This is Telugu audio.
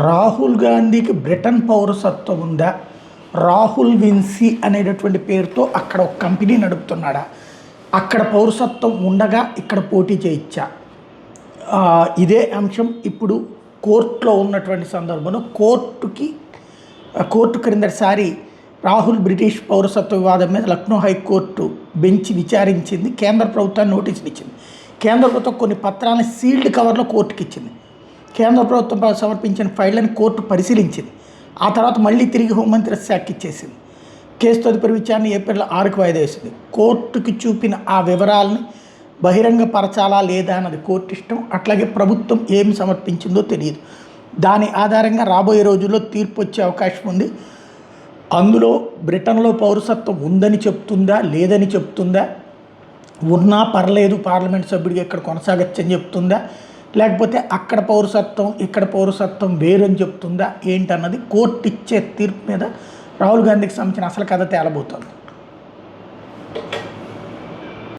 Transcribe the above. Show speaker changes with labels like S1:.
S1: రాహుల్ గాంధీకి బ్రిటన్ పౌరసత్వం ఉందా? రాహుల్ విన్సీ అనేటటువంటి పేరుతో అక్కడ ఒక కంపెనీ నడుపుతున్నాడా? అక్కడ పౌరసత్వం ఉండగా ఇక్కడ పోటీ చేయొచ్చా? ఇదే అంశం ఇప్పుడు కోర్టులో ఉన్నటువంటి సందర్భంలో కోర్టు క్రిందటిసారి రాహుల్ బ్రిటిష్ పౌరసత్వ వివాదం మీద లక్నో హైకోర్టు బెంచ్ విచారించింది. కేంద్ర ప్రభుత్వాన్ని నోటీసులు ఇచ్చింది. కేంద్ర ప్రభుత్వం కొన్ని పత్రాలను సీల్డ్ కవర్లో కోర్టుకి ఇచ్చింది. కేంద్ర ప్రభుత్వం సమర్పించిన ఫైళ్ళని కోర్టు పరిశీలించింది. ఆ తర్వాత మళ్ళీ తిరిగి హోంమంత్రి శాఖ ఇచ్చేసింది. కేసు తదుపరి విచారణ ఏప్రిల్ 6కి వాయిదా వేసింది. కోర్టుకి చూపిన ఆ వివరాలను బహిరంగపరచాలా లేదా అన్నది కోర్టు ఇష్టం. అట్లాగే ప్రభుత్వం ఏమి సమర్పించిందో తెలియదు. దాని ఆధారంగా రాబోయే రోజుల్లో తీర్పు వచ్చే అవకాశం ఉంది. అందులో బ్రిటన్లో పౌరసత్వం ఉందని చెప్తుందా, లేదని చెప్తుందా, ఉన్నా పర్లేదు పార్లమెంట్ సభ్యుడికి ఇక్కడ కొనసాగచ్చని చెప్తుందా, లేకపోతే అక్కడ పౌరసత్వం ఇక్కడ పౌరసత్వం వేరని చెప్తుందా ఏంటన్నది కోర్టు ఇచ్చే తీర్పు మీద రాహుల్ గాంధీకి సంబంధించిన అసలు కథ తేలబోతోంది.